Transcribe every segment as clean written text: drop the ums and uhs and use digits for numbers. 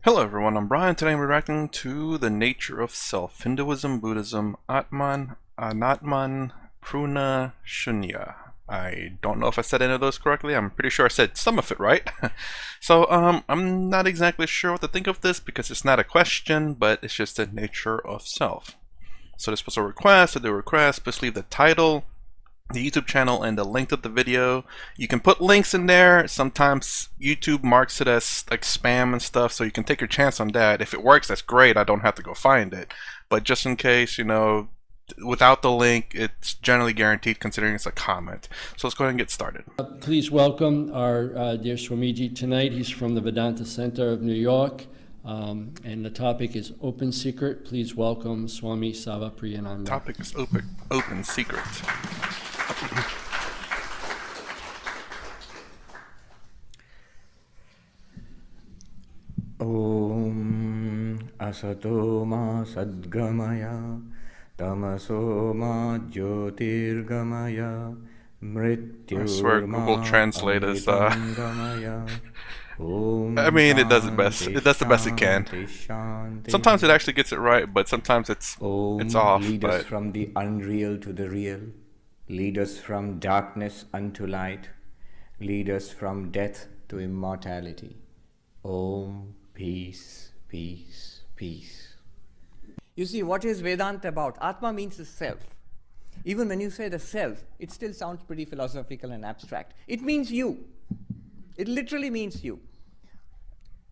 Hello everyone, I'm Brian. Today we're reacting to The Nature of Self, Hinduism, Buddhism, Atman, Anatman, Pruna, Shunya. I don't know if I said any of those correctly. I'm pretty sure I said some of it right. I'm not exactly sure what to think of this because it's not a question, but it's just the nature of self. So this was a request, so do a request. Please leave the title, the YouTube channel, and the link to the video. You can put links in there. Sometimes YouTube marks it as like spam and stuff, so you can take your chance on that. If it works, that's great. I don't have to go find it. But just in case, without the link, it's generally guaranteed considering it's a comment. So let's go ahead and get started. Please welcome our dear Swamiji tonight. He's from the Vedanta Center of New York, and the topic is Open Secret. Please welcome Swami Sava Priyananda. Topic is open secret. Om Asato Ma Sadgamaya Tamaso Ma Jyotirgamaya Mrityu I swear Google Translate is I mean, it does the best. It does the best it can. Sometimes it actually gets it right, but sometimes it's off. Lead us from the unreal to the real. Lead us from darkness unto light. Lead us from death to immortality. Om, peace, peace, peace. You see, what is Vedanta about? Atma means the self. Even when you say the self, it still sounds pretty philosophical and abstract. It means you. It literally means you.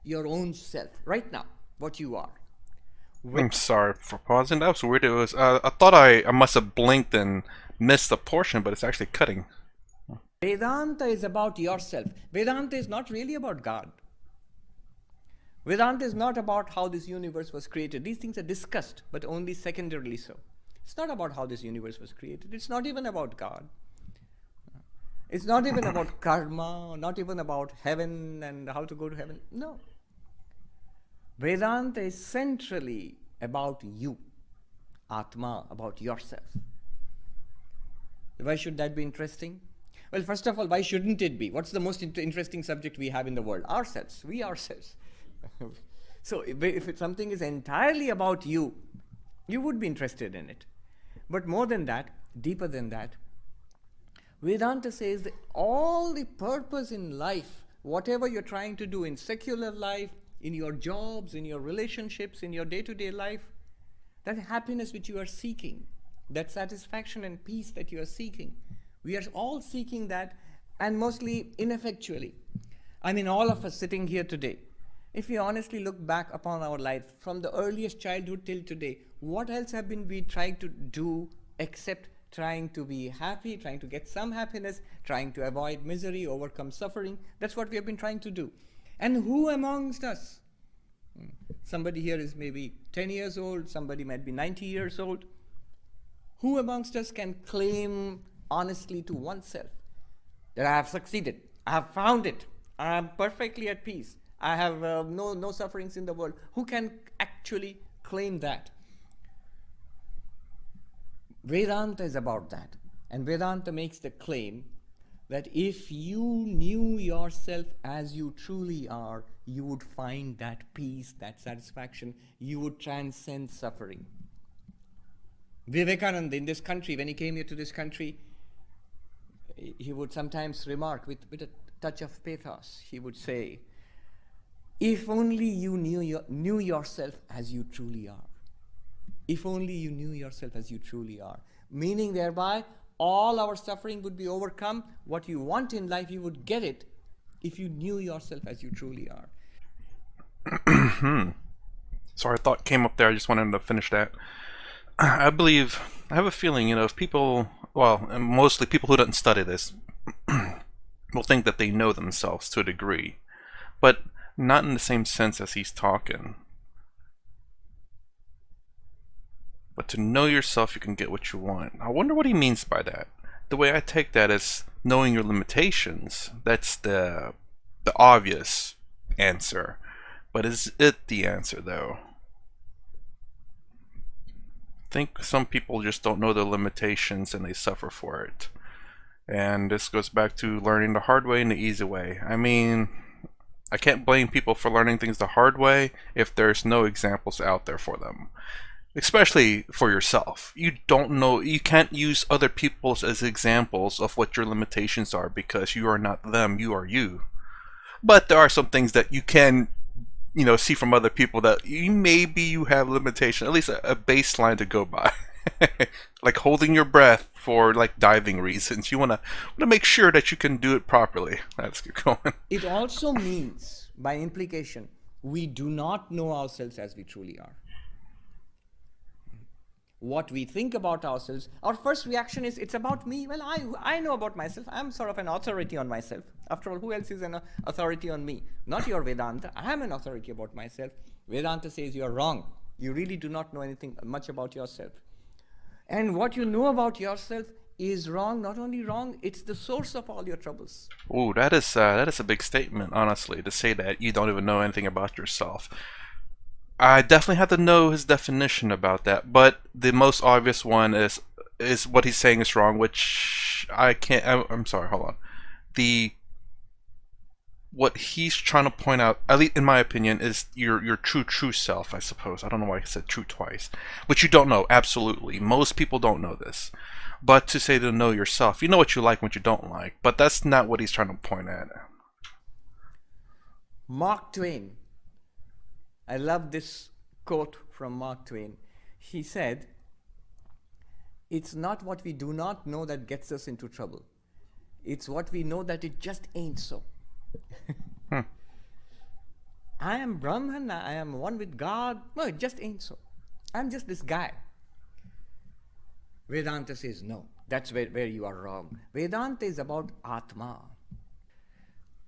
Your own self, right now, what you are. I'm sorry for pausing. That was weird. It was. I thought I must have blinked and missed a portion, but it's actually cutting. Vedanta is about yourself. Vedanta is not really about God. Vedanta is not about how this universe was created. These things are discussed, but only secondarily so. It's not about how this universe was created. It's not even about God. It's not even about karma, not even about heaven and how to go to heaven. No. Vedanta is centrally about you, Atma, about yourself. Why should that be interesting? Well, first of all, why shouldn't it be? What's the most interesting subject we have in the world? Ourselves, we ourselves. So if something is entirely about you, you would be interested in it. But more than that, deeper than that, Vedanta says that all the purpose in life, whatever you're trying to do in secular life, in your jobs, in your relationships, in your day-to-day life, that happiness which you are seeking, that satisfaction and peace that you are seeking, we are all seeking that, and mostly ineffectually. I mean, all of us sitting here today, if we honestly look back upon our life, from the earliest childhood till today, what else have we trying to do except trying to be happy, trying to get some happiness, trying to avoid misery, overcome suffering? That's what we have been trying to do. And who amongst us? Somebody here is maybe 10 years old, somebody might be 90 years old. Who amongst us can claim honestly to oneself that I have succeeded, I have found it, I am perfectly at peace, I have no sufferings in the world? Who can actually claim that? Vedanta is about that. And Vedanta makes the claim that if you knew yourself as you truly are, you would find that peace, that satisfaction, you would transcend suffering. Vivekananda in this country, when he came here to this country, he would sometimes remark with a touch of pathos, he would say, if only you knew yourself as you truly are. If only you knew yourself as you truly are. Meaning thereby, all our suffering would be overcome. What you want in life, you would get it if you knew yourself as you truly are. Sorry, a thought came up there. I just wanted to finish that. I have a feeling, if people, well, and mostly people who don't study this, will think that they know themselves to a degree, but not in the same sense as he's talking. But to know yourself, you can get what you want. I wonder what he means by that. The way I take that is knowing your limitations. That's the obvious answer. But is it the answer, though? I think some people just don't know their limitations and they suffer for it. And this goes back to learning the hard way and the easy way. I mean, I can't blame people for learning things the hard way if there's no examples out there for them. Especially for yourself. You don't know, you can't use other people's as examples of what your limitations are because you are not them, you are you. But there are some things that you can, see from other people that maybe you have limitation, at least a baseline to go by. Like holding your breath for like diving reasons. You want to make sure that you can do it properly. Let's keep going. It also means, by implication, we do not know ourselves as we truly are. What we think about ourselves, our first reaction is, it's about me. Well, I know about myself. I'm sort of an authority on myself. After all, who else is an authority on me? Not your Vedanta. I am an authority about myself. Vedanta says you're wrong. You really do not know anything much about yourself. And what you know about yourself is wrong. Not only wrong, it's the source of all your troubles. Ooh, that is a big statement, honestly, to say that you don't even know anything about yourself. I definitely have to know his definition about that, but the most obvious one is what he's saying is wrong, which I can't. I'm sorry. Hold on. What he's trying to point out, at least in my opinion, is your true self. I suppose I don't know why I said true twice, but you don't know. Absolutely, most people don't know this. But to say to know yourself, you know what you like and what you don't like, but that's not what he's trying to point at. Mark Twain. I love this quote from Mark Twain. He said, "It's not what we do not know that gets us into trouble. It's what we know that it just ain't so." I am Brahman, I am one with God. No, it just ain't so. I'm just this guy. Vedanta says, no, that's where you are wrong. Vedanta is about Atma.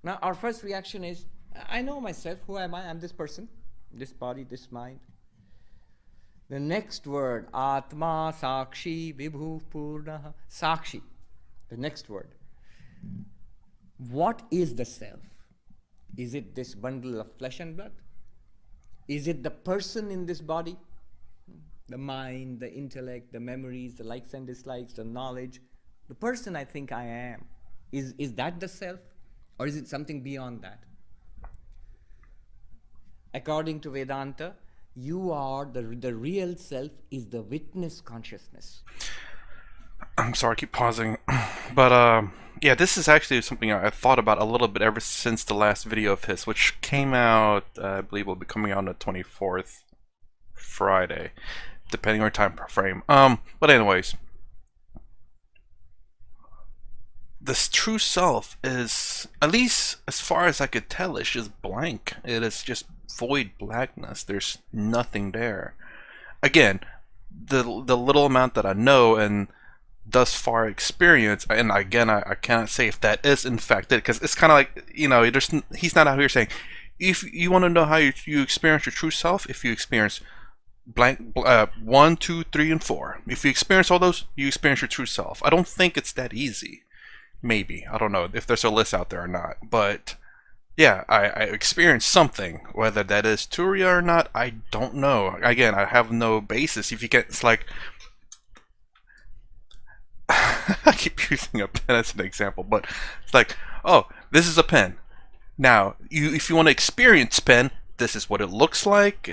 Now, our first reaction is, I know myself. Who am I? I'm this person. This body, this mind. The next word, Atma, sakshi, Vibhu, purna, sakshi. The next word. What is the self? Is it this bundle of flesh and blood? Is it the person in this body? The mind, the intellect, the memories, the likes and dislikes, the knowledge. The person I think I am. Is that the self? Or is it something beyond that? According to Vedanta, you are the real self is the witness consciousness. I'm sorry, I keep pausing. But yeah, this is actually something I thought about a little bit ever since the last video of his, which came out, I believe will be coming out on the 24th, Friday, depending on your time frame. But anyways, this true self is, at least as far as I could tell, it's just blank. It is just void blackness. There's nothing there. Again, the little amount that I know and thus far experience, and again, I can't say if that is in fact it, because it's kind of like, he's not out here saying, if you want to know how you experience your true self, if you experience blank 1, 2, 3, and 4, if you experience all those, you experience your true self. I don't think it's that easy. Maybe, I don't know if there's a list out there or not, but yeah, I experienced something. Whether that is Turiya or not, I don't know. Again, I have no basis. If you get, it's like, I keep using a pen as an example, but it's like, oh, this is a pen. Now, if you want to experience pen, this is what it looks like.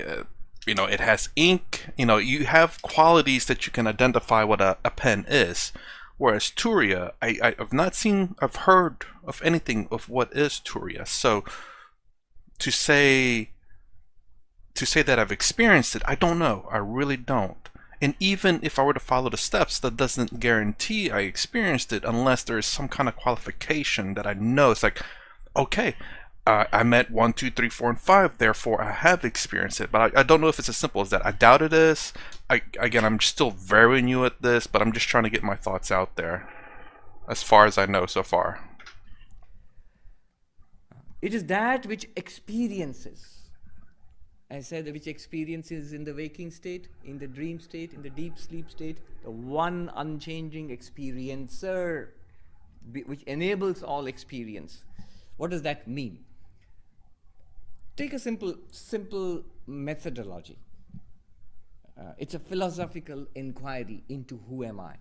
It has ink. You have qualities that you can identify what a pen is. Whereas Turiya, I've heard of anything of what is Turiya. So to say that I've experienced it, I don't know. I really don't. And even if I were to follow the steps, that doesn't guarantee I experienced it unless there is some kind of qualification that I know. It's like, okay, I met 1, 2, 3, 4, and 5, therefore I have experienced it. But I don't know if it's as simple as that. I doubt it is. Again, I'm still very new at this, but I'm just trying to get my thoughts out there as far as I know so far. It is that which experiences. I said which experiences in the waking state, in the dream state, in the deep sleep state, the one unchanging experiencer which enables all experience. What does that mean? Take a simple methodology. It's a philosophical inquiry into who am I.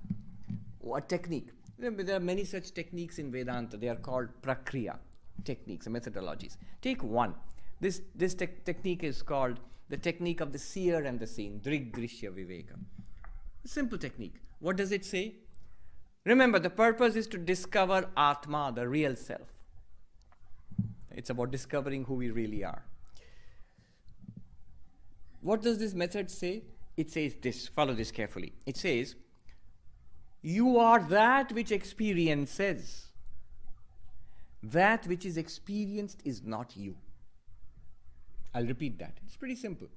What technique? There are many such techniques in Vedanta. They are called prakriya. techniques, methodologies. Take one. This technique is called the technique of the seer and the seen, drishya viveka. Simple technique. What does it say? Remember, the purpose is to discover Atma, the real self. It's about discovering who we really are. What does this method say? It says this, follow this carefully. It says, you are that which experiences. That which is experienced is not you. I'll repeat that. It's pretty simple.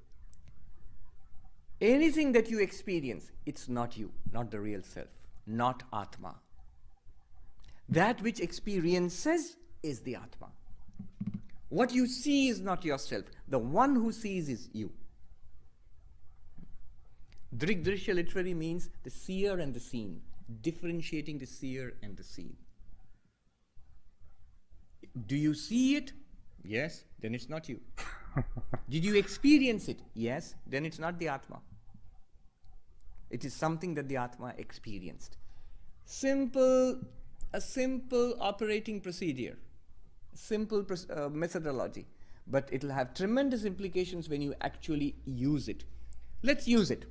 Anything that you experience, it's not you, not the real self, not Atma. That which experiences is the Atma. What you see is not yourself. The one who sees is you. Drishya literally means the seer and the seen, differentiating the seer and the seen. Do you see it? Yes, then it's not you. Did you experience it? Yes, then it's not the Atma. It is something that the Atma experienced. A simple operating procedure, simple methodology, but it will have tremendous implications when you actually use it. Let's use it.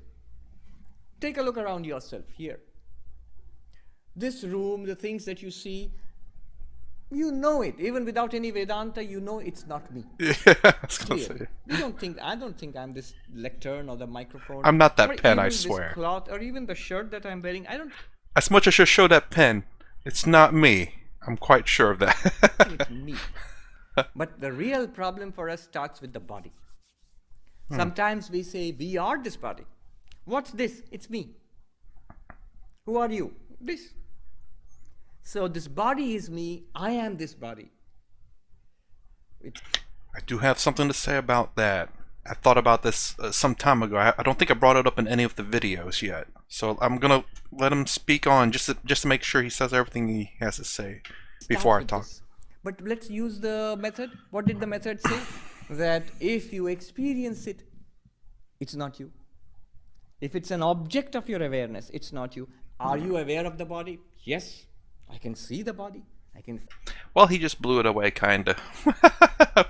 Take a look around yourself here. This room, the things that you see, you know it. Even without any Vedanta, you know it's not me. Yeah, I was gonna Clear. say. I don't think I'm this lectern or the microphone. I'm not that or pen, even I this swear. cloth or even the shirt that I'm wearing. I don't As much as you show that pen, it's not me. I'm quite sure of that. think it's me. But the real problem for us starts with the body. Sometimes we say, we are this body. What's this? It's me. Who are you? This. So this body is me. I am this body. I do have something to say about that. I thought about this some time ago. I don't think I brought it up in any of the videos yet. So I'm gonna let him speak on just to make sure he says everything he has to say before I talk. This. But let's use the method. What did the method say? That if you experience it, it's not you. If it's an object of your awareness, it's not you. Are you aware of the body? Yes. I can see the body. I can. Well, he just blew it away, kinda,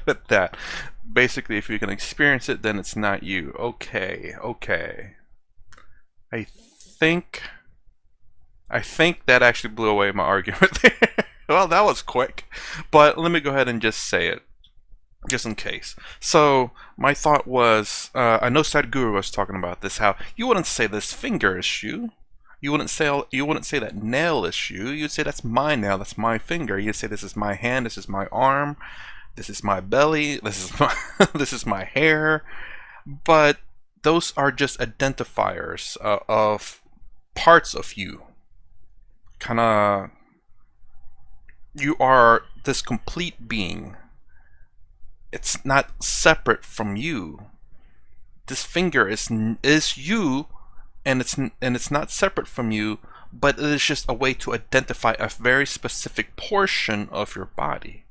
with that. Basically, if you can experience it, then it's not you. Okay, okay. I think that actually blew away my argument there. Well, that was quick. But let me go ahead and just say it, just in case. So, my thought was, I know Sadhguru was talking about this, how you wouldn't say this finger is you. You wouldn't say that nail is you. You'd say that's my nail, that's my finger. You'd say this is my hand, this is my arm, this is my belly, this is my this is my hair. But those are just identifiers of parts of you. Kinda, you are this complete being. It's not separate from you. This finger is you. And it's not separate from you, but it is just a way to identify a very specific portion of your body.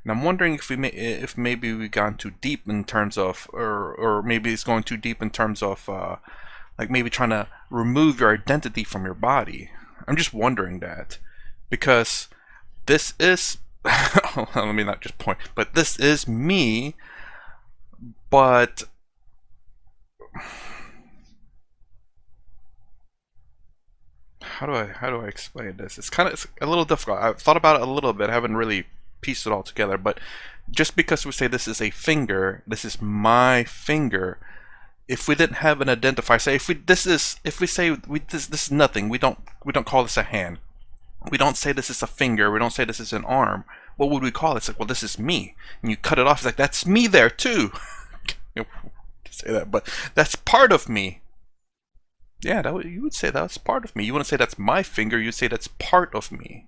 And I'm wondering if maybe we've gone too deep in terms of, or maybe it's going too deep in terms of, like maybe trying to remove your identity from your body. I'm just wondering that, because this is, let me not just point, but this is me, but. How do I explain this? It's a little difficult. I've thought about it a little bit. I haven't really pieced it all together. But just because we say this is a finger, this is my finger. If we didn't have an identifier, say if we say this is nothing. We don't call this a hand. We don't say this is a finger. We don't say this is an arm. What would we call it? It's like, well, this is me. And you cut it off. It's like, that's me there too. Say that, but that's part of me. Yeah, you would say that's part of me. You wouldn't say that's my finger, you'd say that's part of me.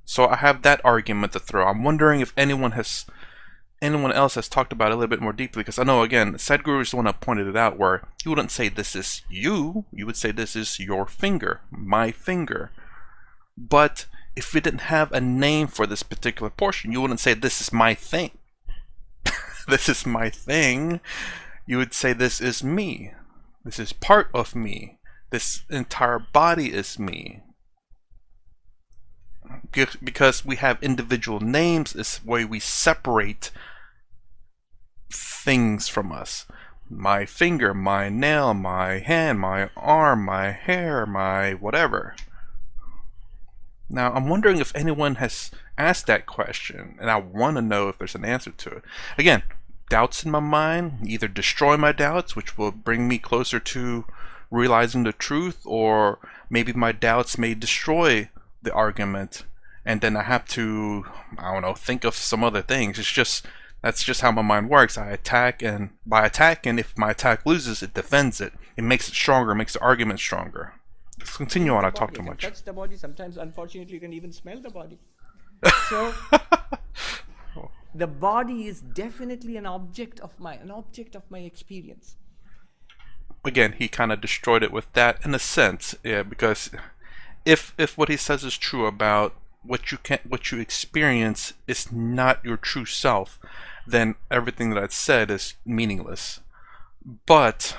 So I have that argument to throw. I'm wondering if anyone else has talked about it a little bit more deeply, because I know, again, Sadhguru is the one that pointed it out, where you wouldn't say this is you would say this is your finger, my finger. But if we didn't have a name for this particular portion, you wouldn't say this is my thing. This is my thing. You would say this is me. This is part of me. This entire body is me. because we have individual names, is the way we separate things from us. My finger, my nail, my hand, my arm, my hair, my whatever. Now, I'm wondering if anyone has asked that question, and I want to know if there's an answer to it. Again, doubts in my mind either destroy my doubts, which will bring me closer to realizing the truth, or maybe my doubts may destroy the argument, and then I have to, I don't know, think of some other things. That's just how my mind works. I attack, and by attacking, if my attack loses, it defends it. It makes it stronger, makes the argument stronger. Let's continue on. I talk too much. Touch the body. Sometimes, unfortunately, you can even smell the body. So, the body is definitely an object of my experience. Again, he kind of destroyed it with that in a sense, yeah, because if what he says is true about what you experience is not your true self, then everything that I said is meaningless. But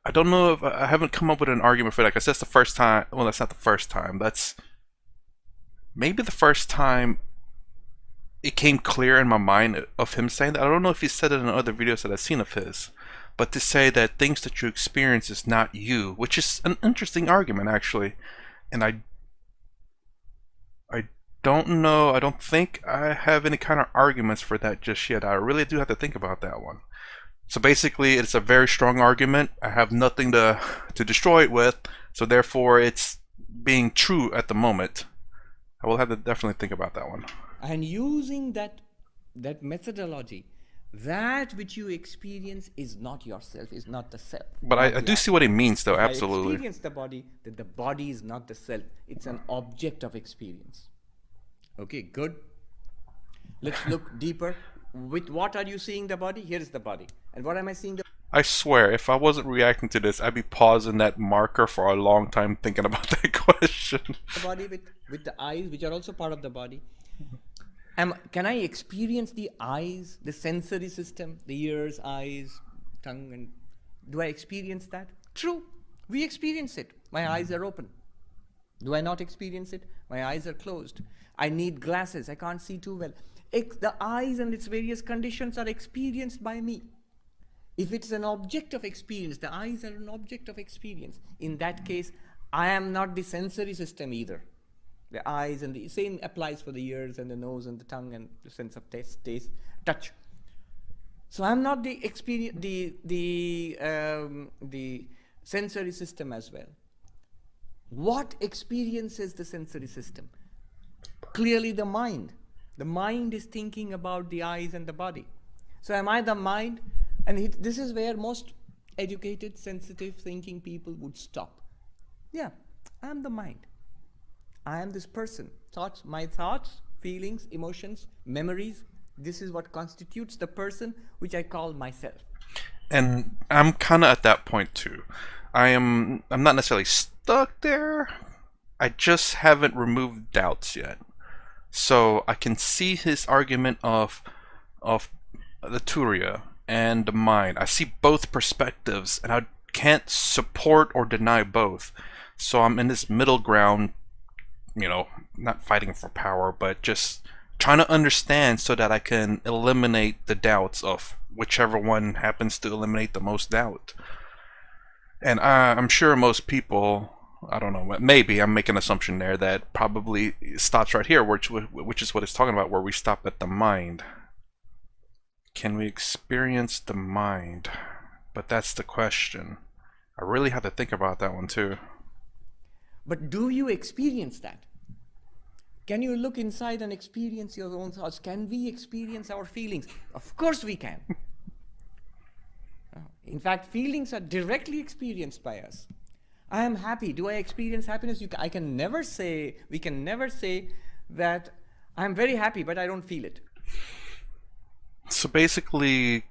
I don't know if I haven't come up with an argument for that, because that's the first time. Well, that's not the first time. That's maybe the first time it came clear in my mind of him saying that. I don't know if he said it in other videos that I've seen of his, but to say that things that you experience is not you, which is an interesting argument actually, and I don't know. I don't think I have any kind of arguments for that just yet. I really do have to think about that one. So basically, it's a very strong argument. I have nothing to destroy it with, so therefore it's being true at the moment. I will have to definitely think about that one. And using that methodology, that which you experience is not yourself, is not the self. But I do see what he means, though. If absolutely. I experience the body, then the body is not the self. It's an object of experience. Okay, good. Let's look deeper. With what are you seeing the body? Here is the body. And what am I seeing? I swear, if I wasn't reacting to this, I'd be pausing that marker for a long time thinking about that question. The body with the eyes, which are also part of the body. Can I experience the eyes, the sensory system, the ears, eyes, tongue, and do I experience that? True, we experience it. My eyes are open. Do I not experience it? My eyes are closed. I need glasses. I can't see too well. The eyes and its various conditions are experienced by me. If it's an object of experience, the eyes are an object of experience. In that case, I am not the sensory system either. The eyes and the same applies for the ears and the nose and the tongue and the sense of taste, touch. So I'm not the experience, the sensory system as well. What experiences the sensory system? Clearly the mind. The mind is thinking about the eyes and the body. So am I the mind? And this is where most educated, sensitive, thinking people would stop. Yeah, I am the mind. I am this person. My thoughts, feelings, emotions, memories. This is what constitutes the person, which I call myself. And I'm kind of at that point too. I'm not necessarily stuck there. I just haven't removed doubts yet. So I can see his argument of the Turiya and the mind. I see both perspectives, and I can't support or deny both. So I'm in this middle ground, not fighting for power, but just trying to understand so that I can eliminate the doubts of whichever one happens to eliminate the most doubt. And I'm sure most people, I don't know, maybe I'm making an assumption there that probably stops right here, which is what it's talking about, where we stop at the mind. Can we experience the mind? But that's the question. I really have to think about that one too. But do you experience that? Can you look inside and experience your own thoughts? Can we experience our feelings? Of course we can. In fact, feelings are directly experienced by us. I am happy. Do I experience happiness? We can never say that I'm very happy, but I don't feel it. So basically,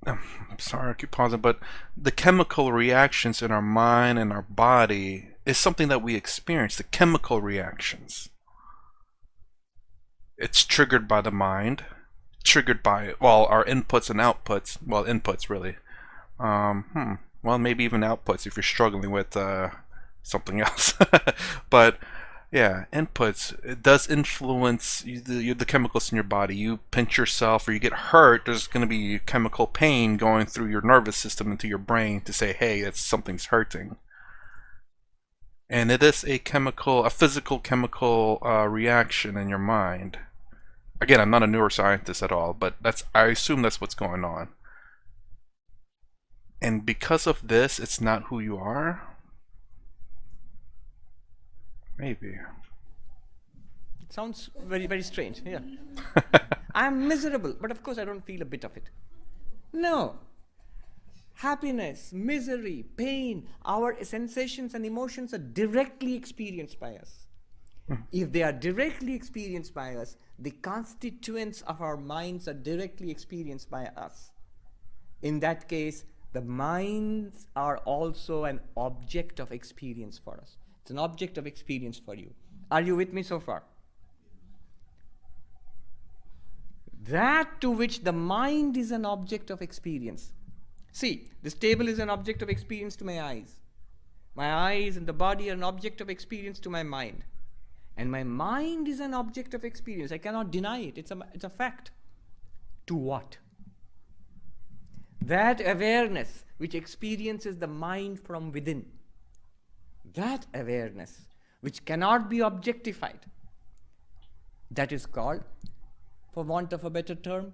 I'm sorry I keep pausing, but the chemical reactions in our mind and our body is something that we experience, the chemical reactions. It's triggered by the mind, triggered by, our inputs and outputs. Well, inputs really. Well, maybe even outputs if you're struggling with something else. But Yeah, inputs. It does influence the chemicals in your body. You pinch yourself or you get hurt, there's going to be chemical pain going through your nervous system into your brain to say, hey, something's hurting. And it is a physical chemical reaction in your mind. Again, I'm not a neuroscientist at all, but I assume that's what's going on. And because of this, it's not who you are? Maybe. It sounds very, very strange. Yeah. I am miserable, but of course I don't feel a bit of it. No. Happiness, misery, pain, our sensations and emotions are directly experienced by us. If they are directly experienced by us, the constituents of our minds are directly experienced by us. In that case, the minds are also an object of experience for us. It's an object of experience for you. Are you with me so far? That to which the mind is an object of experience. See, this table is an object of experience to my eyes. My eyes and the body are an object of experience to my mind. And my mind is an object of experience. I cannot deny it. It's a fact. To what? That awareness which experiences the mind from within. That awareness which cannot be objectified. That is called, for want of a better term,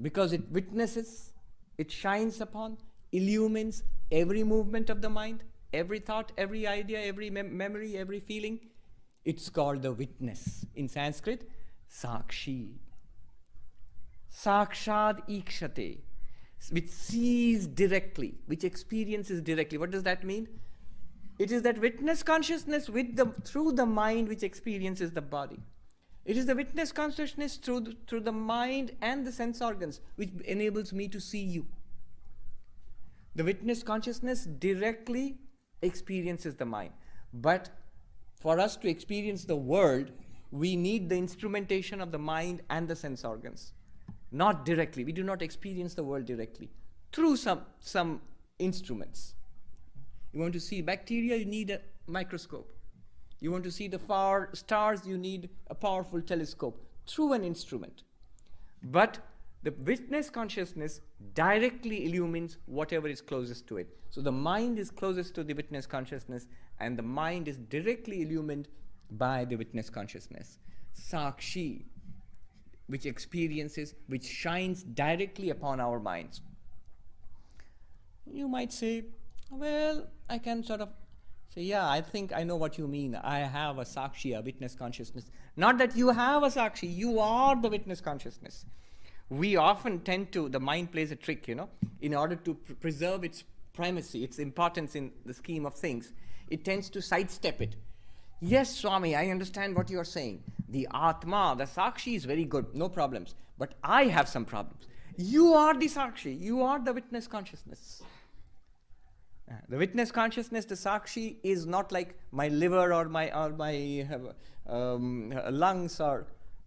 because it witnesses, it shines upon, illumines every movement of the mind, every thought, every idea, every memory, every feeling. It's called the witness. In Sanskrit, sakshi. Sakshad ikshate, which sees directly, which experiences directly. What does that mean? It is that witness consciousness through the mind which experiences the body. It is the witness consciousness through the mind and the sense organs which enables me to see you. The witness consciousness directly experiences the mind. But for us to experience the world, we need the instrumentation of the mind and the sense organs. Not directly. We do not experience the world directly. Through some instruments. You want to see bacteria, you need a microscope. You want to see the far stars, you need a powerful telescope. Through an instrument. But the witness consciousness directly illumines whatever is closest to it. So the mind is closest to the witness consciousness, and the mind is directly illumined by the witness consciousness. Sakshi, which experiences, which shines directly upon our minds. You might say, well, I can sort of say, yeah, I think I know what you mean. I have a sakshi, a witness consciousness. Not that you have a sakshi, you are the witness consciousness. We often tend to, the mind plays a trick, in order to preserve its primacy, its importance in the scheme of things, it tends to sidestep it. Yes, Swami, I understand what you are saying. The Atma, the Sakshi is very good, no problems. But I have some problems. You are the Sakshi, you are the witness consciousness. The witness consciousness, the Sakshi, is not like my liver or my lungs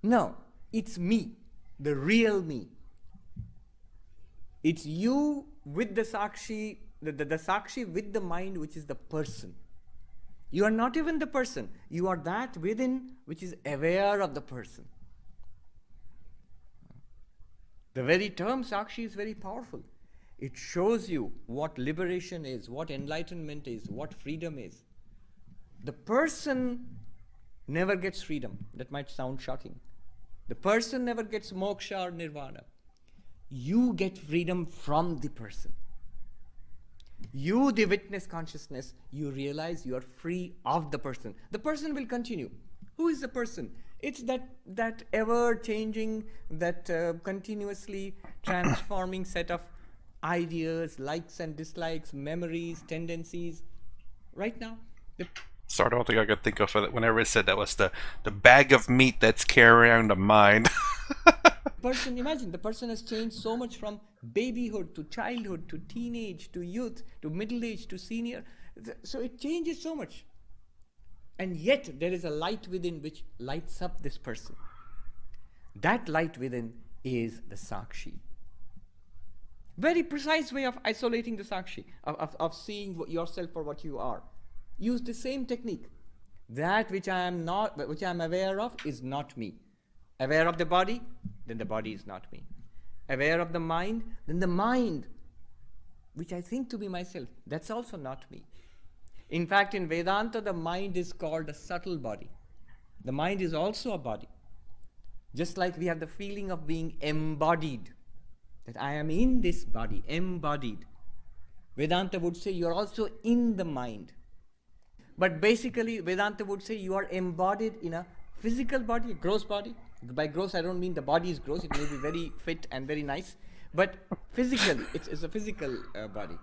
no, it's me, the real me. It's you with the Sakshi, the Sakshi with the mind, which is the person. You are not even the person. You are that within which is aware of the person. The very term Sakshi is very powerful. It shows you what liberation is, what enlightenment is, what freedom is. The person never gets freedom. That might sound shocking. The person never gets moksha or nirvana. You get freedom from the person. You, the witness consciousness, you realize you are free of the person. The person will continue. Who is the person? It's that ever-changing, that continuously transforming set of ideas, likes and dislikes, memories, tendencies. Right now, Sorry, I don't think I could think of it. Whenever I said that was the bag of meat that's carrying the mind. person, imagine, the person has changed so much from babyhood to childhood to teenage to youth to middle age to senior. So it changes so much. And yet there is a light within which lights up this person. That light within is the Sakshi. Very precise way of isolating the Sakshi, of seeing yourself for what you are. Use the same technique. That which I am not, which I am aware of, is not me. Aware of the body, then the body is not me. Aware of the mind, then the mind, which I think to be myself, that's also not me. In fact, in Vedanta, the mind is called a subtle body. The mind is also a body. Just like we have the feeling of being embodied, that I am in this body, embodied. Vedanta would say you are also in the mind. But basically, Vedanta would say you are embodied in a physical body, a gross body. By gross, I don't mean the body is gross. It may be very fit and very nice. But physically, it's a physical body.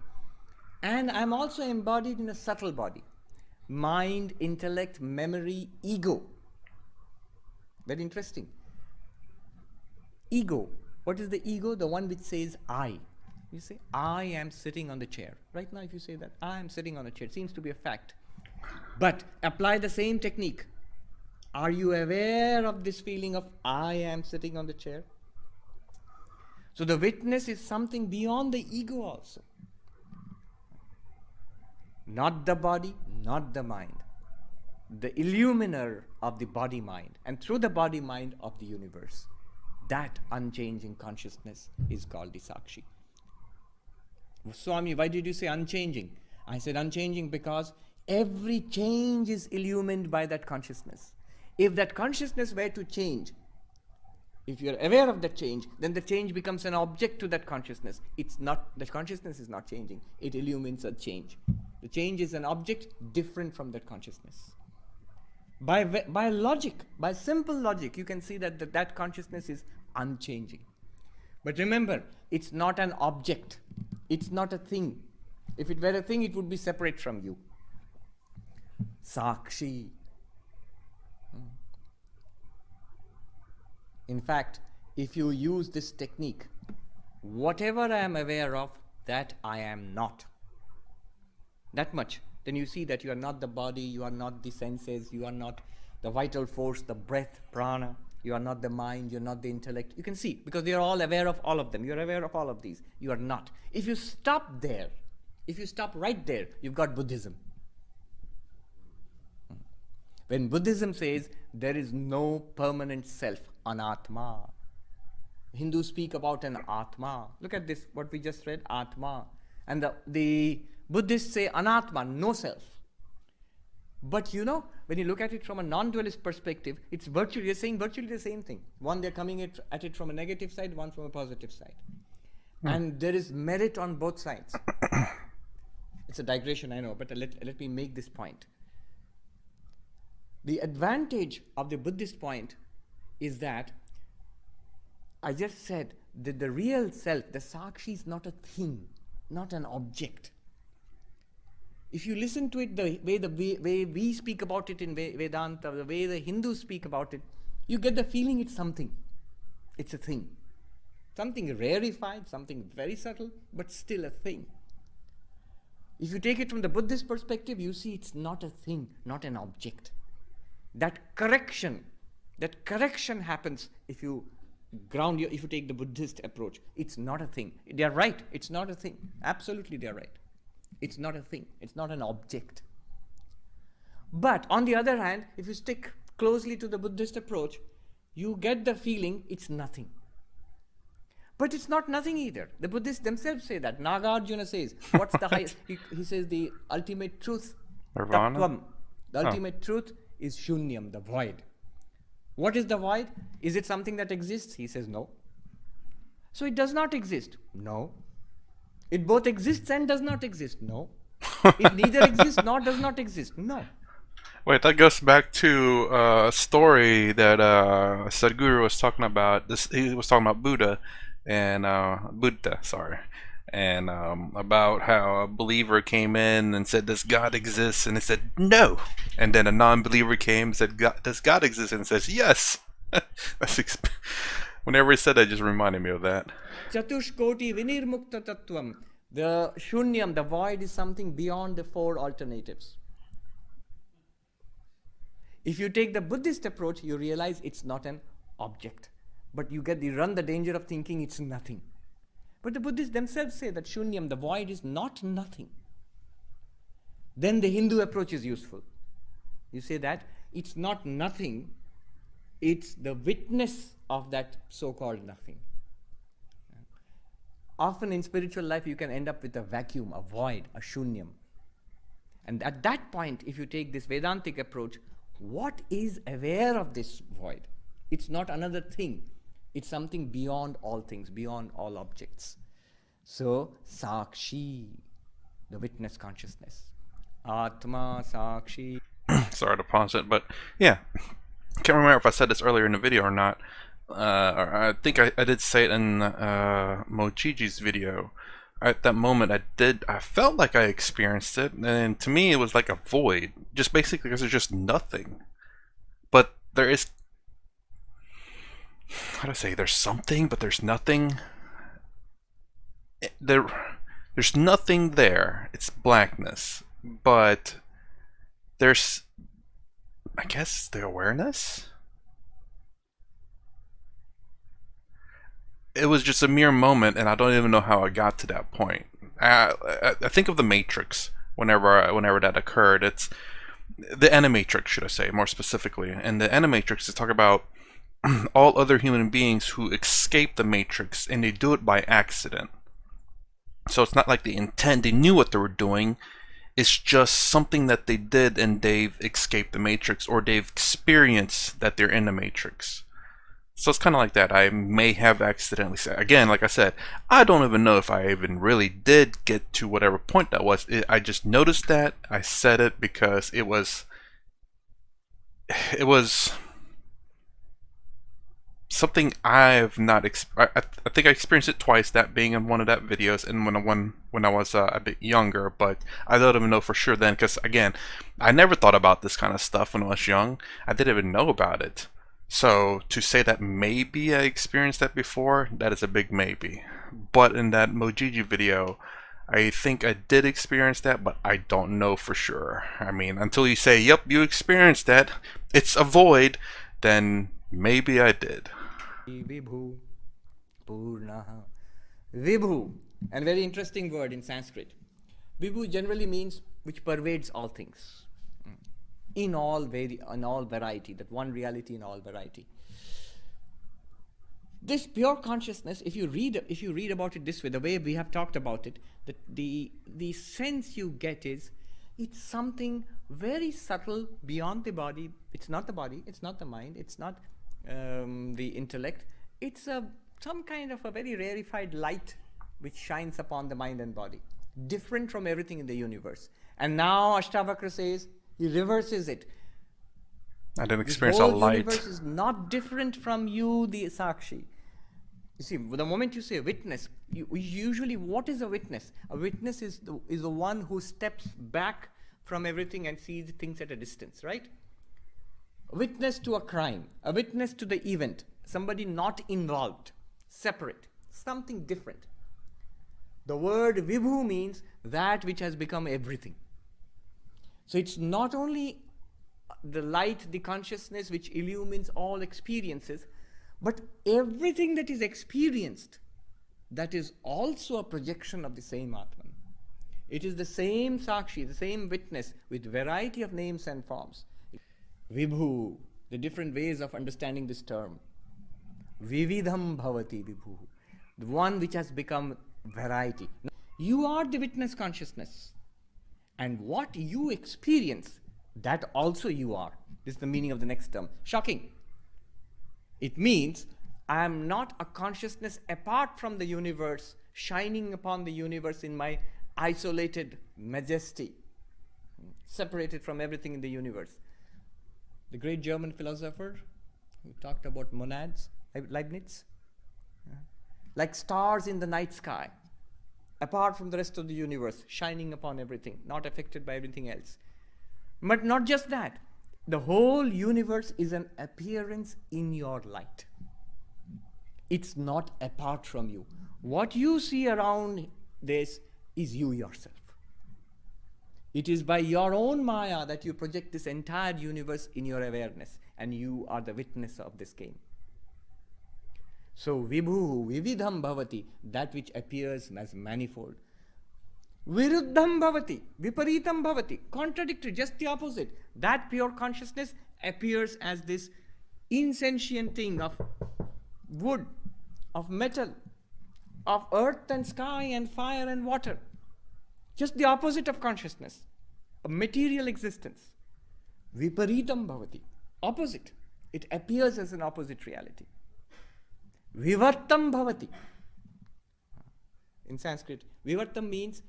And I'm also embodied in a subtle body. Mind, intellect, memory, ego. Very interesting. Ego. What is the ego? The one which says I. You say, I am sitting on the chair. Right now, if you say that, I am sitting on a chair, it seems to be a fact. But apply the same technique. Are you aware of this feeling of I am sitting on the chair? So the witness is something beyond the ego also. Not the body, not the mind. The illuminer of the body-mind, and through the body-mind of the universe. That unchanging consciousness is called the sakshi. Swami, why did you say unchanging? I said unchanging because every change is illumined by that consciousness. If that consciousness were to change, if you're aware of that change, then the change becomes an object to that consciousness. It's not, the consciousness is not changing. It illumines a change. The change is an object different from that consciousness. By logic, by simple logic, you can see that that consciousness is unchanging. But remember, it's not an object. It's not a thing. If it were a thing, it would be separate from you. Sakshi. In fact, if you use this technique, whatever I am aware of, that I am not. That much. Then you see that you are not the body, you are not the senses, you are not the vital force, the breath, prana, you are not the mind, you are not the intellect. You can see, because they are all aware of all of them. You are aware of all of these. You are not. If you stop there, if you stop right there, you've got Buddhism. When Buddhism says there is no permanent self, anatma. Hindus speak about an atma. Look at this, what we just read, atma. And the Buddhists say anatma, no self. But you know, when you look at it from a non-dualist perspective, it's virtually, you're saying virtually the same thing. One, they're coming at it from a negative side, one from a positive side. And there is merit on both sides. It's a digression, I know, but let me make this point. The advantage of the Buddhist point is that I just said that the real self, the sakshi, is not a thing, not an object. If you listen to it the way we speak about it in Vedanta, the way the Hindus speak about it, you get the feeling it's something. It's a thing. Something rarefied, something very subtle, but still a thing. If you take it from the Buddhist perspective, you see it's not a thing, not an object. That correction happens if you if you take the Buddhist approach. It's not a thing. They are right. It's not a thing. Absolutely, they are right. It's not a thing. It's not an object. But on the other hand, if you stick closely to the Buddhist approach, you get the feeling it's nothing. But it's not nothing either. The Buddhists themselves say that. Nagarjuna says, what's the highest? He says the ultimate truth, Nirvana? tattvam. The ultimate truth is shunyam, the void. What is the void? Is it something that exists? He says no. So it does not exist? No. It both exists and does not exist? No. It neither exists nor does not exist? No. Wait, that goes back to a story that Sadhguru was talking about. He was talking about Buddha and and about how a believer came in and said, "Does God exist?" And he said, "No." And then a non-believer came and said, "Does God exist?" And says, "Yes." Whenever he said that, it just reminded me of that. Chatushkoti vinirmukta tattvam. The shunyam, the void, is something beyond the four alternatives. If you take the Buddhist approach, you realize it's not an object. But you run the danger of thinking it's nothing. But the Buddhists themselves say that shunyam, the void, is not nothing. Then the Hindu approach is useful. You say that it's not nothing, it's the witness of that so-called nothing. Often in spiritual life you can end up with a vacuum, a void, a shunyam. And at that point, if you take this Vedantic approach, what is aware of this void? It's not another thing. It's something beyond all things, beyond all objects. So, sakshi, the witness consciousness. Atma sakshi. Sorry to pause it, but yeah, can't remember if I said this earlier in the video or not. Or I think I did say it in Mochiji's video. At that moment, I felt like I experienced it, and to me, it was like a void, just basically because there's just nothing. But there is, how to say, there's something, but there's nothing. There's nothing there. It's blackness, but there's, I guess, the awareness. It was just a mere moment, and I don't even know how I got to that point. I think of the Matrix whenever that occurred. It's the Animatrix, should I say, more specifically. And the Animatrix is talk about all other human beings who escape the Matrix, and they do it by accident. So it's not like they knew what they were doing. It's just something that they did, and they've escaped the Matrix, or they've experienced that they're in the Matrix. So it's kind of like that. I may have accidentally said, again, like I said, I don't even know if I even really did get to whatever point that was. I just noticed that. I said it because it was something I've not I think I experienced it twice, that being in one of that videos and when I was a bit younger, but I don't even know for sure then, because again, I never thought about this kind of stuff when I was young. I didn't even know about it. So to say that maybe I experienced that before, that is a big maybe. But in that Mojiji video, I think I did experience that, but I don't know for sure. I mean, until you say, yep, you experienced that, it's a void, then maybe I did. Vibhu, Purnaha. Vibhu, and very interesting word in Sanskrit. Vibhu generally means which pervades all things. In all variety, that one reality in all variety. This pure consciousness, if you read about it this way, the way we have talked about it, the sense you get is it's something very subtle beyond the body. It's not the body, it's not the mind, it's not the intellect. It's some kind of a very rarefied light which shines upon the mind and body, different from everything in the universe. And now Ashtavakra says, he reverses it. I didn't experience a light. The whole universe is not different from you, the sakshi. You see, the moment you say witness, usually what is a witness? A witness is the one who steps back from everything and sees things at a distance, right? A witness to a crime, a witness to the event, somebody not involved, separate, something different. The word Vibhu means that which has become everything. So it's not only the light, the consciousness which illumines all experiences, but everything that is experienced, that is also a projection of the same Atman. It is the same sakshi, the same witness with variety of names and forms. Vibhu, the different ways of understanding this term. Vividham bhavati vibhu, the one which has become variety. You are the witness consciousness. And what you experience, that also you are. This is the meaning of the next term. Shocking. It means I am not a consciousness apart from the universe, shining upon the universe in my isolated majesty, separated from everything in the universe. The great German philosopher who talked about monads, Leibniz, like stars in the night sky, apart from the rest of the universe, shining upon everything, not affected by everything else. But not just that. The whole universe is an appearance in your light. It's not apart from you. What you see around this is you yourself. It is by your own maya that you project this entire universe in your awareness, and you are the witness of this game. So, Vibhu, Vividham Bhavati, that which appears as manifold. Viruddham bhavati, viparitam bhavati, contradictory, just the opposite. That pure consciousness appears as this insentient thing of wood, of metal, of earth and sky and fire and water. Just the opposite of consciousness, a material existence. Viparitam bhavati, opposite. It appears as an opposite reality. Vivartam bhavati. In Sanskrit, vivartam means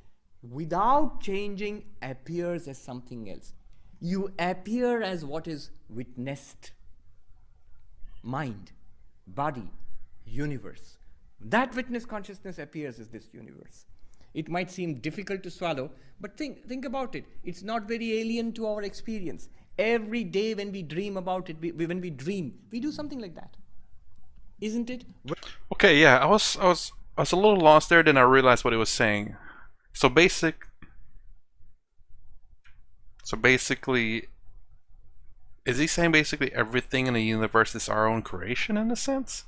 without changing appears as something else. You appear as what is witnessed. Mind, body, universe. That witness consciousness appears as this universe. It might seem difficult to swallow, but think about it. It's not very alien to our experience. Every day when we dream about it, when we dream, we do something like that. Isn't it? Okay, yeah, I was a little lost there, then I realized what he was saying. So basically, is he saying basically everything in the universe is our own creation in a sense?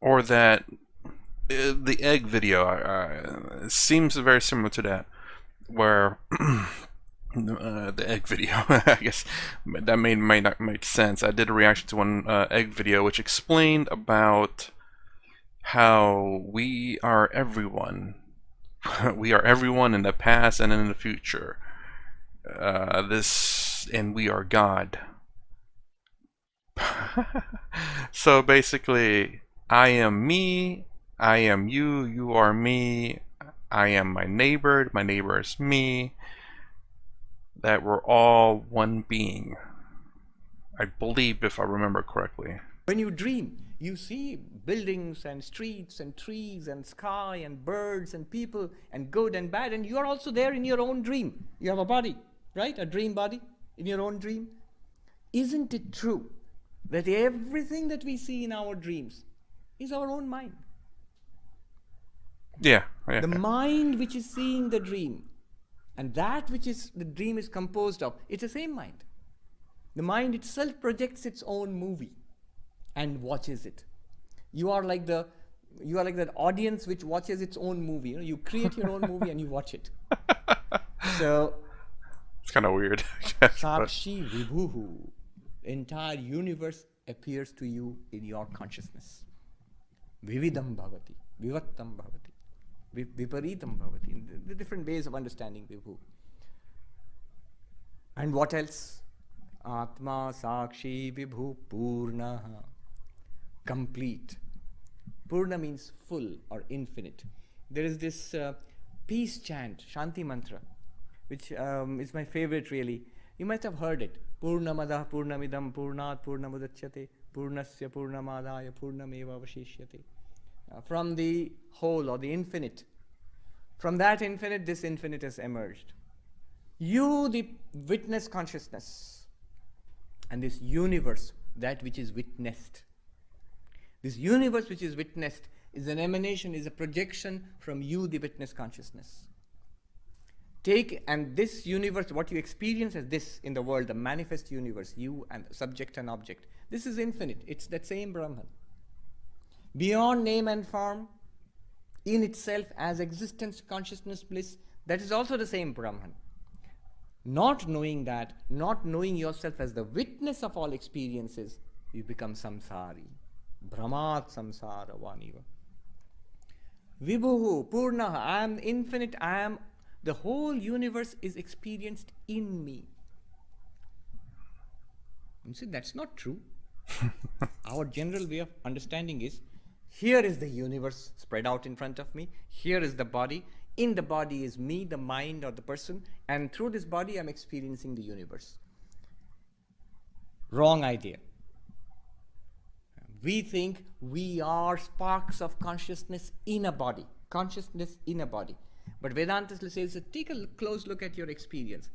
Or that the egg video seems very similar to that, where the egg video, I guess that may not make sense. I did a reaction to one egg video which explained about how we are everyone. We are everyone in the past and in the future. And we are God. So basically, I am me, I am you, you are me, I am my neighbor is me, that we're all one being. I believe, if I remember correctly. When you dream, you see buildings and streets and trees and sky and birds and people and good and bad, and you are also there in your own dream. You have a body, right? A dream body in your own dream. Isn't it true that everything that we see in our dreams is our own mind? Yeah. The mind which is seeing the dream, and that which is the dream is composed of, it's the same mind. The mind itself projects its own movie and watches it. You are like that audience which watches its own movie. You create your own movie and you watch it. So it's kind of weird. sakshi Vibhu, entire universe appears to you in your consciousness. Vividam bhavati, vivattam bhavati, viparitam bhavati. The different ways of understanding Vibhu. And what else? Atma sakshi Vibhu purnaha. Complete. Purna means full or infinite. There is this peace chant, Shanti mantra, which is my favorite really. You might have heard it. Purnamada purnamidam purnat purnamudachyate purnasya purnamadaya purnameva avashishyate. From the whole or the infinite. From that infinite, this infinite has emerged. You, the witness consciousness, and this universe, that which is witnessed. This universe which is witnessed is an emanation, is a projection from you, the witness consciousness. And this universe, what you experience as this in the world, the manifest universe, you and subject and object, this is infinite. It's that same Brahman. Beyond name and form, in itself as existence, consciousness, bliss, that is also the same Brahman. Not knowing that, not knowing yourself as the witness of all experiences, you become samsari. Brahmat samsara vaniva. Vibhu purnaha, I am infinite, the whole universe is experienced in me. You see, that's not true. Our general way of understanding is, here is the universe spread out in front of me, here is the body, in the body is me, the mind or the person, and through this body I'm experiencing the universe. Wrong idea. We think we are sparks of consciousness in a body. Consciousness in a body. But Vedanta says, take a close look at your experience.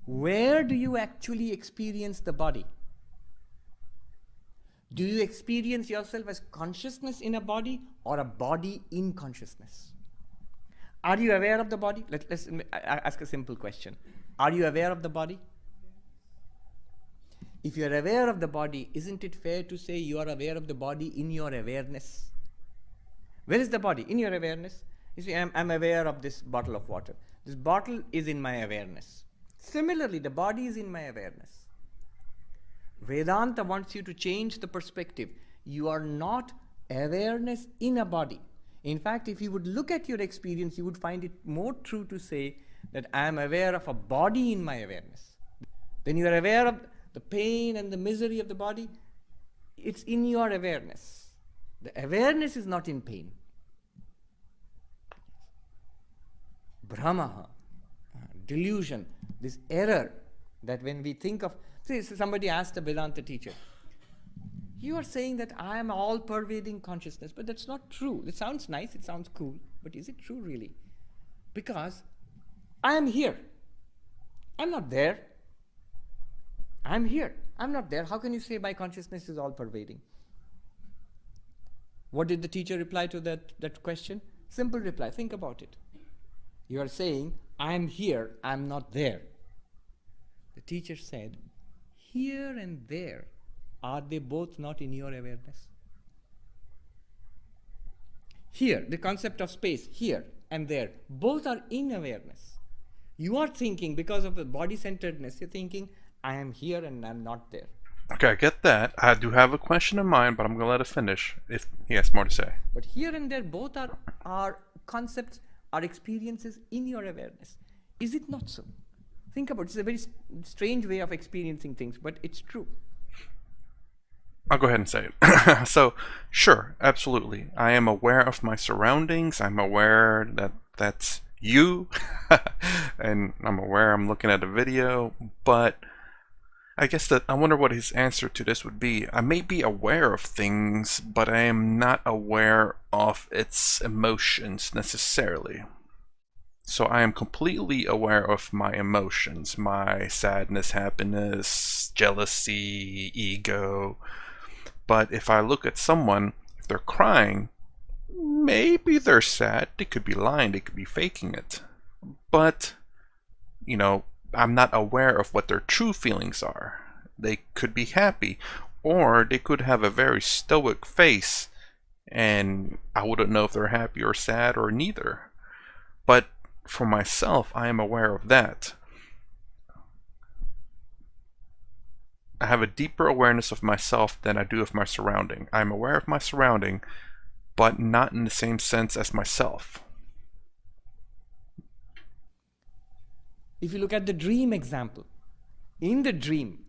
Where do you actually experience the body? Do you experience yourself as consciousness in a body or a body in consciousness? Are you aware of the body? Let's ask a simple question. Are you aware of the body? If you are aware of the body, isn't it fair to say you are aware of the body in your awareness? Where is the body? In your awareness. You see, I'm aware of this bottle of water. This bottle is in my awareness. Similarly, the body is in my awareness. Vedanta wants you to change the perspective. You are not awareness in a body. In fact, if you would look at your experience, you would find it more true to say that I am aware of a body in my awareness. Then you are aware of the pain and the misery of the body. It's in your awareness. The awareness is not in pain. Brahma, delusion, this error that when we think of, see, somebody asked a Vedanta teacher, you are saying that I am all-pervading consciousness, but that's not true. It sounds nice, it sounds cool, but is it true really? Because I am here. I'm not there. I'm here. I'm not there. How can you say my consciousness is all-pervading? What did the teacher reply to that question? Simple reply. Think about it. You are saying, I'm here, I'm not there. The teacher said, here and there, are they both not in your awareness? Here, the concept of space, here and there, both are in awareness. You are thinking, because of the body-centeredness, you're thinking, I am here and I'm not there. Okay, I get that. I do have a question in mind, but I'm going to let it finish if he has more to say. But here and there, both are concepts, are experiences in your awareness. Is it not so? Think about it. It's a very strange way of experiencing things, but it's true. I'll go ahead and say it. So, sure, absolutely. I am aware of my surroundings. I'm aware that that's you. And I'm aware I'm looking at a video. But I guess that I wonder what his answer to this would be. I may be aware of things, but I am not aware of its emotions necessarily. So I am completely aware of my emotions, my sadness, happiness, jealousy, ego. But if I look at someone, if they're crying, maybe they're sad. They could be lying, they could be faking it. But, you know, I'm not aware of what their true feelings are. They could be happy, or they could have a very stoic face, and I wouldn't know if they're happy or sad or neither. But for myself, I am aware of that. I have a deeper awareness of myself than I do of my surrounding. I'm aware of my surrounding, but not in the same sense as myself. If you look at the dream example, in the dream,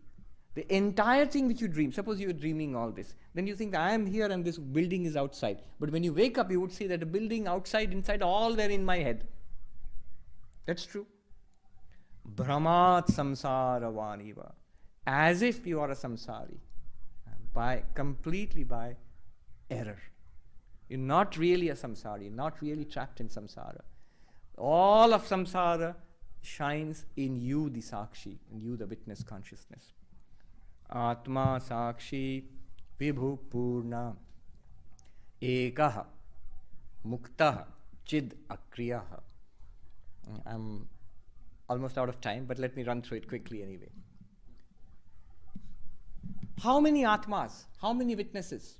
the entire thing which you dream, suppose you are dreaming all this, then you think I am here and this building is outside. But when you wake up, you would see that the building outside, inside, all were in my head. That's true. Brahmat samsara vaniva. As if you are a samsari, completely by error. You're not really a samsari, you're not really trapped in samsara. All of samsara shines in you, the sakshi, in you, the witness consciousness. Atma sakshi Vibhu purna ekaha muktaha chid akriyaha. I'm almost out of time, but let me run through it quickly anyway. How many atmas? How many witnesses?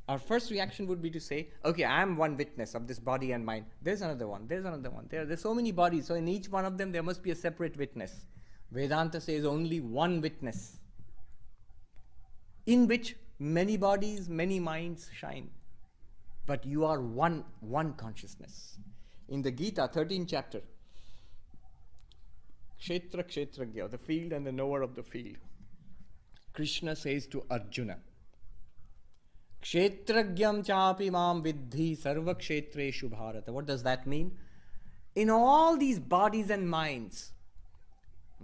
Our first reaction would be to say, okay, I am one witness of this body and mind. There's another one, there's another one. There's so many bodies, so in each one of them there must be a separate witness. Vedanta says only one witness, in which many bodies, many minds shine. But you are one consciousness. In the Gita, 13th chapter, Kshetra Kshetragya, the field and the knower of the field, Krishna says to Arjuna, Kshetragyam chapi mam vidhi sarva kshetreshu bharata. What does that mean? In all these bodies and minds,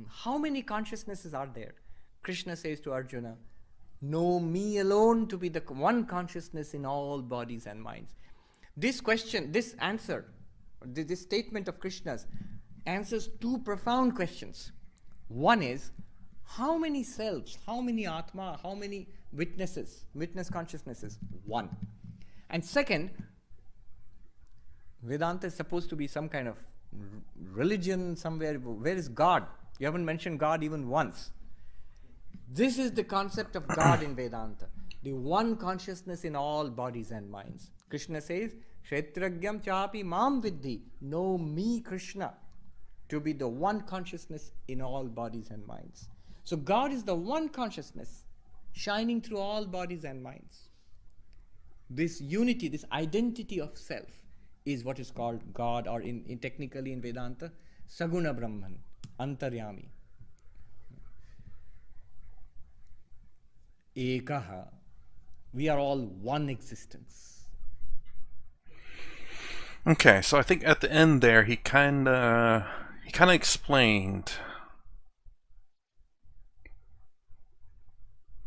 how many consciousnesses are there? Krishna says to Arjuna, know me alone to be the one consciousness in all bodies and minds. This question, this answer, this statement of Krishna's answers two profound questions. One is, how many selves, how many atma, how many witnesses, witness consciousnesses? One. And second, Vedanta is supposed to be some kind of religion somewhere. Where is God? You haven't mentioned God even once. This is the concept of God in Vedanta, the one consciousness in all bodies and minds. Krishna says, Kshetragyam chapi mam vidhi. Know me, Krishna, to be the one consciousness in all bodies and minds. So God is the one consciousness shining through all bodies and minds. This unity, this identity of self is what is called God, or in technically in Vedanta, Saguna Brahman, Antaryami. Ekaha. We are all one existence. Okay, so I think at the end there he kind of explained.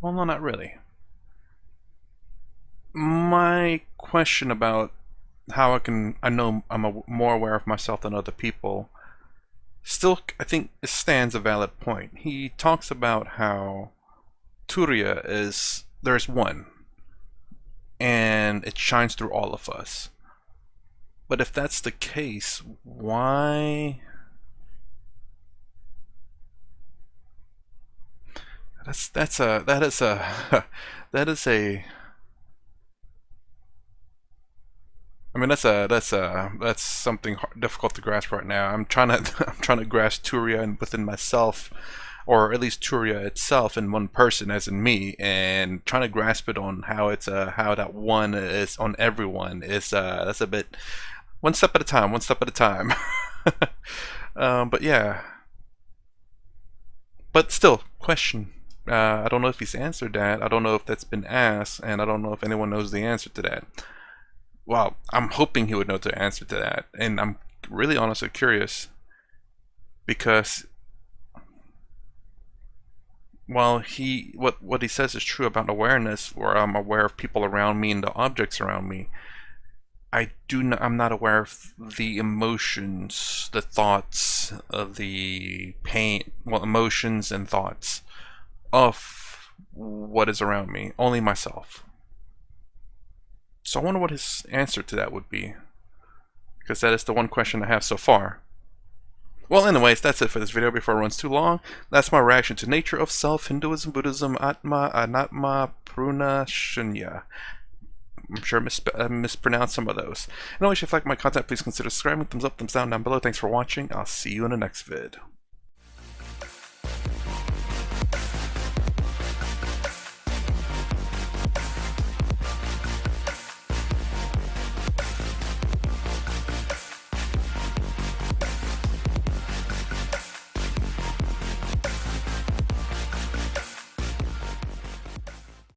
Well, no, not really. My question about how I know I'm more aware of myself than other people, still I think it stands a valid point. He talks about how Turiya there's one, and it shines through all of us. But if that's the case, why? That is a I mean, that's something difficult to grasp right now. I'm trying to grasp Turiya within myself, or at least Turiya itself in one person, as in me, and trying to grasp it on how how that one is on everyone is that's a bit one step at a time, but yeah, but still, question. I don't know if he's answered that. I don't know if that's been asked, and I don't know if anyone knows the answer to that. Well, I'm hoping he would know the answer to that, and I'm really honestly curious, because while what he says is true about awareness, where I'm aware of people around me and the objects around me, I'm not aware of the emotions, the thoughts, the pain, well, emotions and thoughts of what is around me, only myself. So I wonder what his answer to that would be, because that is the one question I have so far. Well, anyways, that's it for this video before it runs too long. That's my reaction to Nature of Self, Hinduism, Buddhism, Atma, Anatma, Purna, Shunya. I'm sure I mispronounced some of those. And always, if you like my content, please consider subscribing, thumbs up, thumbs down below. Thanks for watching. I'll see you in the next vid.